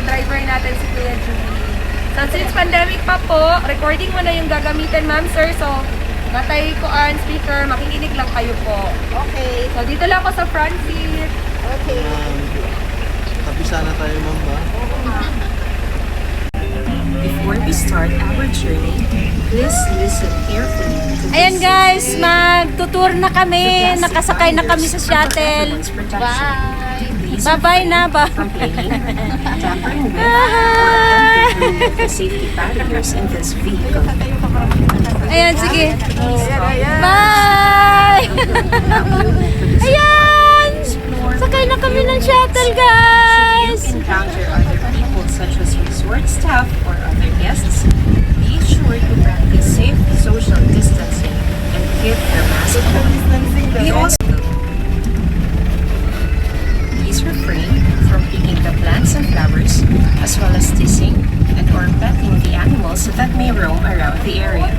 driver natin si Kuya Julie. So since pandemic pa po, recording mo na yung gagamitin ma'am sir. So matay ko ang speaker, makikinig lang kayo po. Okay. So dito lang ako sa front seat. Okay. Tabi sana tayo, ma'am, ba? Before we start our journey, please listen carefully to this. Ayan guys, magtutour na kami. Nakasakay na kami sa shuttle. Bye-bye na ba? From playing, tampering with, or attempting the safety barriers in this vehicle. Ayan, sige. Bye! Ayan! Sakay na kami ng shuttle, guys! Should you encounter other people such as resort staff or other guests, be sure to practice safe social distancing and keep your mask on. We also please refrain from picking the plants and flowers, as well as teasing and or petting the animals that may roam around the area.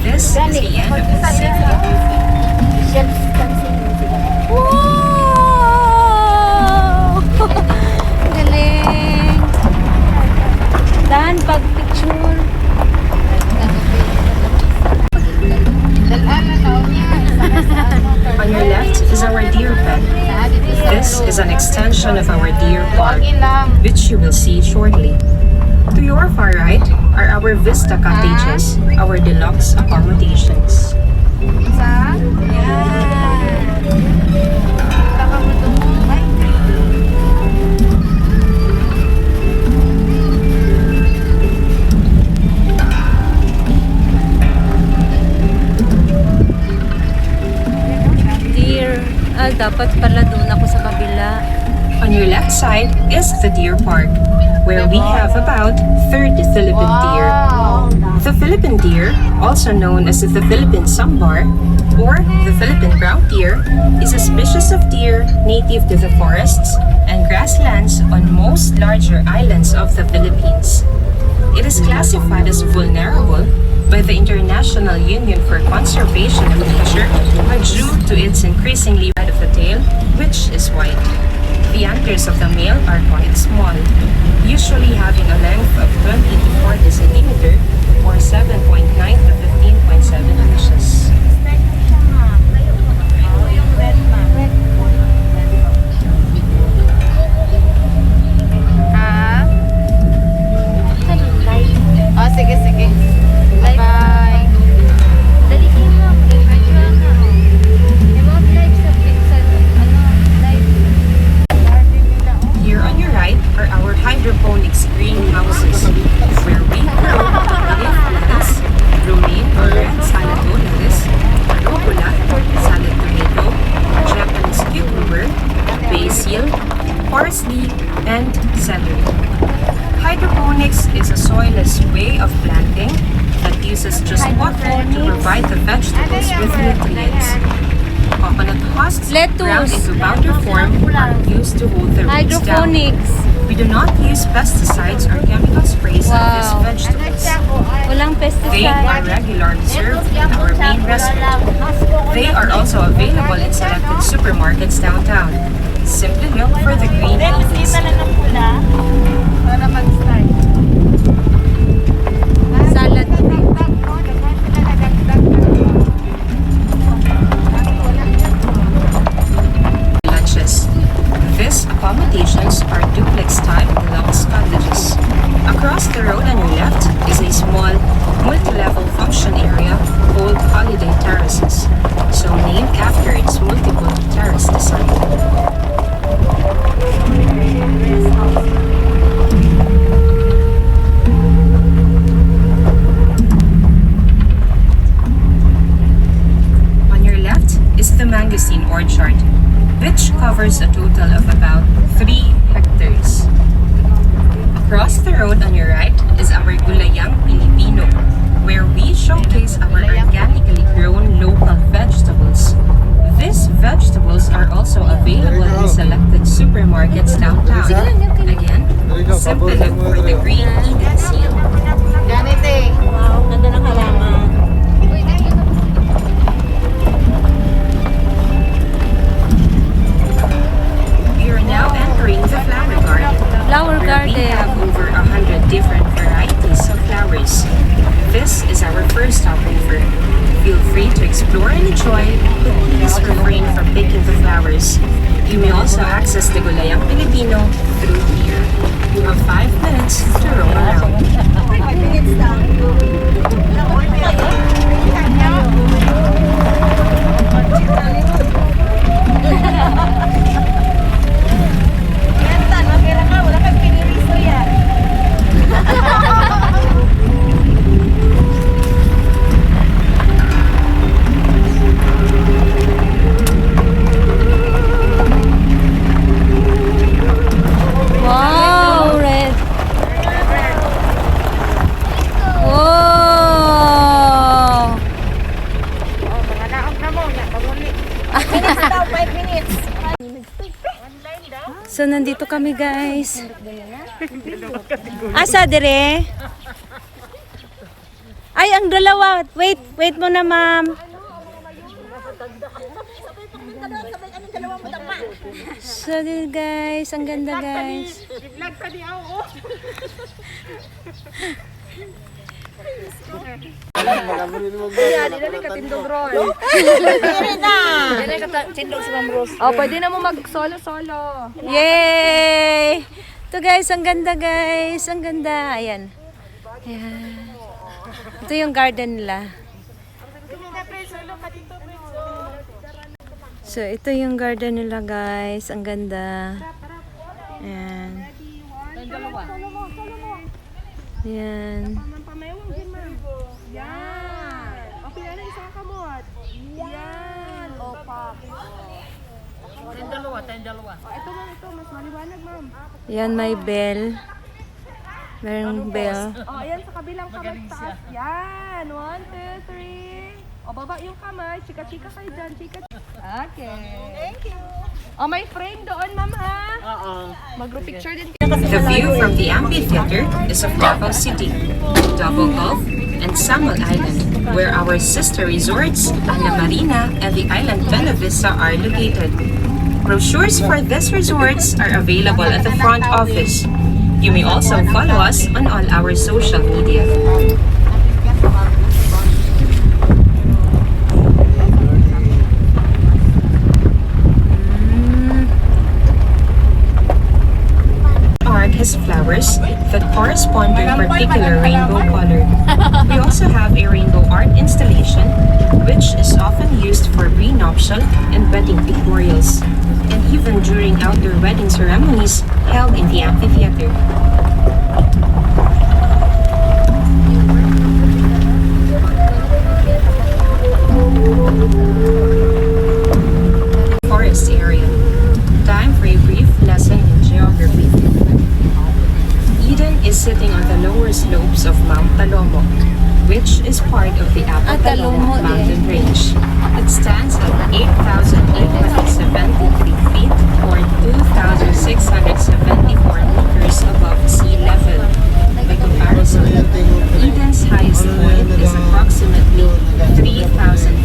This is the end of the safety briefing. Wow! Galing! Dahan pag-picture. On your left is our deer pen. This is an extension of our deer park, which you will see shortly. To your far right are our Vista cottages, our deluxe accommodations. Deer. Dapat pala doon ako sa kabila. On your left side is the deer park, where we have about 30 Philippine deer. The Philippine deer, also known as the Philippine sambar or the Philippine brown deer, is a species of deer native to the forests and grasslands on most larger islands of the Philippines. It is classified as vulnerable by the International Union for Conservation of Nature due to its increasingly red of the tail, which is white. The antlers of the male are quite small, usually having a length of 20 to 40 centimeter or 7.9 to 15.7 inches. Oh, sige, sige. Bye-bye. Here on your right are our hydroponics greenhouses, where we grow leaf lettuce, romaine or red salad lettuce, arugula, salad tomato, Japanese cucumber, basil, parsley, and celery. Hydroponics is a soilless way of planting that uses just water to provide the vegetables with nutrients. Coconut husks ground into powder form are used to hold the roots down. Hydroponics. We do not use pesticides or chemical sprays on these vegetables. Walang They are pesticide. regularly served in our main restaurant. They are also available in selected supermarkets downtown. Simply look for the green leaves. Para mag-start. Salad. Lunches. These accommodations are duplex-type deluxe cottages. Across the road on your left is a small, multi-level function area called Holiday Terraces, so named after its multiple terrace design. On your left is the Mangosteen Orchard, which covers a total of about 3 hectares. Across the road on your right is our Gulayang Pilipino, where we showcase our organically grown local vegetables. These vegetables are also available in selected supermarkets downtown. Again, simply look for the green Eden seal. Ganit eh. Wow, ganda ng halaman. We are now entering the flower garden. Flower also access the Gulayang Pilipino through here. You have 5 minutes to roam around. Wow, red. Oh. So, nandito kami, guys. Asa, dire? Ay, ang dalawa. Wait muna, ma'am. So, guys, ang ganda, guys. Oh, pwede na mo mag-solo-solo. Yay! Ito, guys, ang ganda, guys. Ang ganda. Ayan. Ayan. Ito yung garden nila. So, ito yung garden nila, guys. Ang ganda. Ayan. Ayan. Yan, may bell. Merong bell. Oh, ayan sa kabilang kamay taas. Yan. 1, 2, 3. O, baba yung kamay. Chika-chika kayo dyan. Chika. Okay. Thank you. Oh, may frame doon, ma'am, ha? Mag-group picture din. The view from the amphitheater is of Davao City, Davao Gulf, and Samal Island, where our sister resorts, Ana Marina and the island Bella Vista are located. Brochures for these resorts are available at the front office. You may also follow us on all our social media. Park has flowers that correspond to a particular rainbow color. We also have a rainbow art installation, which is often used for prenuptial and wedding pictorials, and even during outdoor wedding ceremonies held in the amphitheater. Forest area. Time for a brief lesson in geography. Eden is sitting on the lower slopes of Mount Talomok, which is part of the Apo Talomok mountain range. It stands at 8,873 feet or 2,674 meters above sea level. By comparison, Eden's highest point is approximately 3,000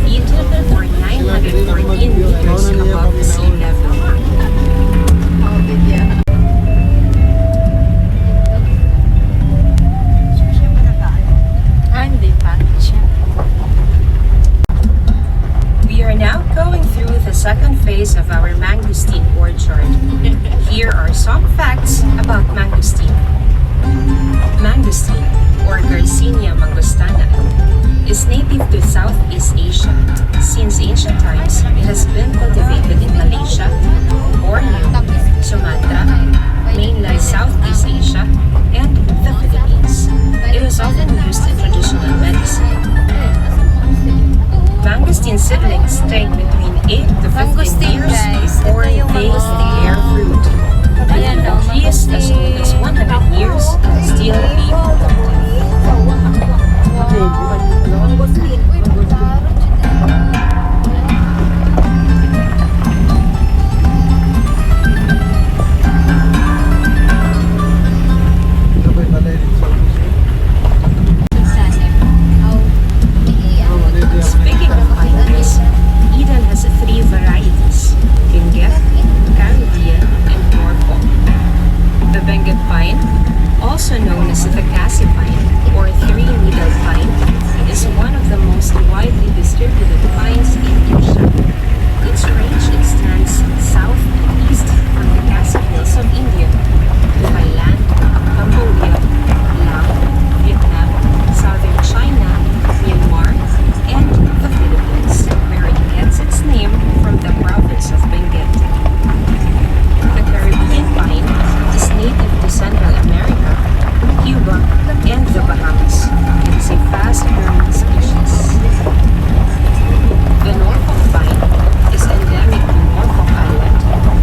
feet or 914 meters above sea level. We are now going through the second phase of our mangosteen orchard. Here are some facts about mangosteen. Mangosteen, or Garcinia mangostana, is native to Southeast Asia. Since ancient times, it has been cultivated in Malaysia, Borneo, Sumatra, mainland Southeast Asia, and the Philippines. It is often used in traditional medicine. Mangosteen seedlings take between 8 to 15 years before they bear fruit. Ayan, The trees as old as 100 years still be productive. Speaking of pine trees, Eden has 3 varieties: Benguet, Caribbean, and Norfolk. The Benguet pine, also known as the Cassie pine or three-needle pine, is one of the most widely distributed pines in Asia. Its range extends south and east from the Castle Hills of India, Thailand, Cambodia, Laos, Vietnam, southern China, Myanmar, and the Philippines, where it gets its name from the province of Benguet. The Caribbean pine is native to Central America, Cuba, and the Bahamas. It is a fast-growing species. The Norfolk pine is endemic to Norfolk Island,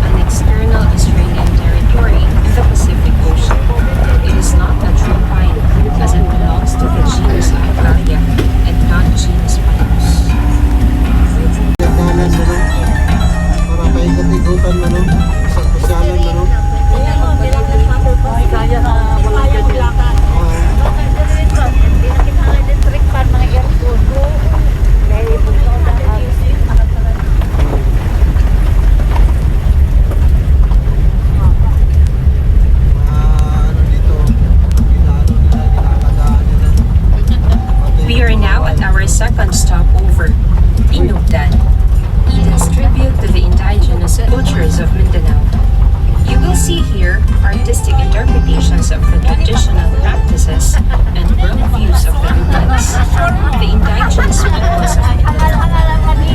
an external Australian territory in the Pacific Ocean. It is not a true pine, as it belongs to the genus Acacia and not genus Pinus. Kanan mo no? Para paikot-ikutan mo no? Sa pasyalan mo no? Ano dito? Ginano nila, ginalagaan nila. We are now at our second stopover, Inugdan, Eden's tribute to the indigenous cultures of Mindanao. You will see here artistic interpretations of the traditional practices and worldviews of the Lutans, the indigenous peoples of Mindanao,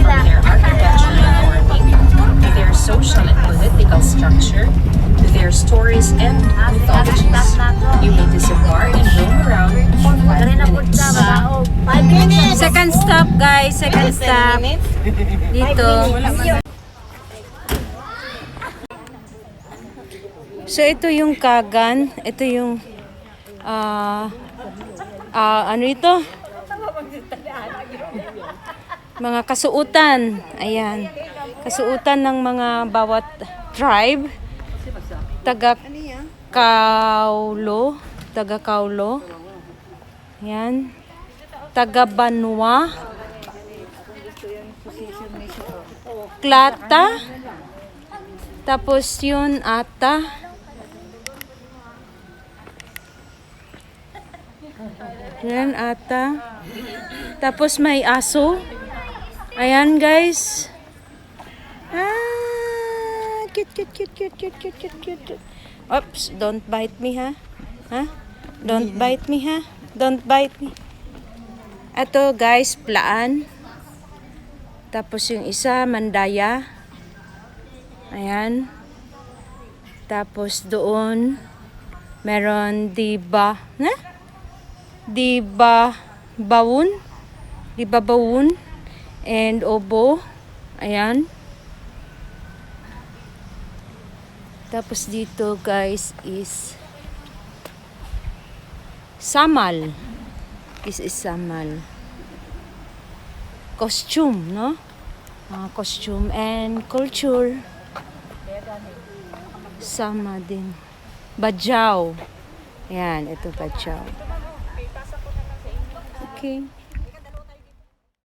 from their architectural forming, to their social and political structure, to their stories and mythologies. You may disembark and roam around for 5 minutes. Second stop, guys. Second stop. Dito. So, ito yung Kagan. Ito yung ano ito? Mga kasuutan. Ayan. Kasuutan ng mga bawat tribe. Taga-Kaulo. Taga-Kaulo. Ayan. Taga-Banwa. Klata. Tapos yun, Ata. Yan, Ata. Tapos may aso. Ayan, guys. Cute, cute, cute, cute, cute, cute, cute, cute. Oops, don't bite me, ha? Ha? Don't bite me, ha? Don't bite me. Ito, guys, Plaan. Tapos yung isa, Mandaya. Ayan. Tapos doon, meron Diba. Bawun. Diba Bawun. And Obo. Ayan. Tapos dito, guys, is Samal. This is Samal. Costume, no? Costume and culture. Sama din. Bajaw. Ayan, ito Bajaw. Okay.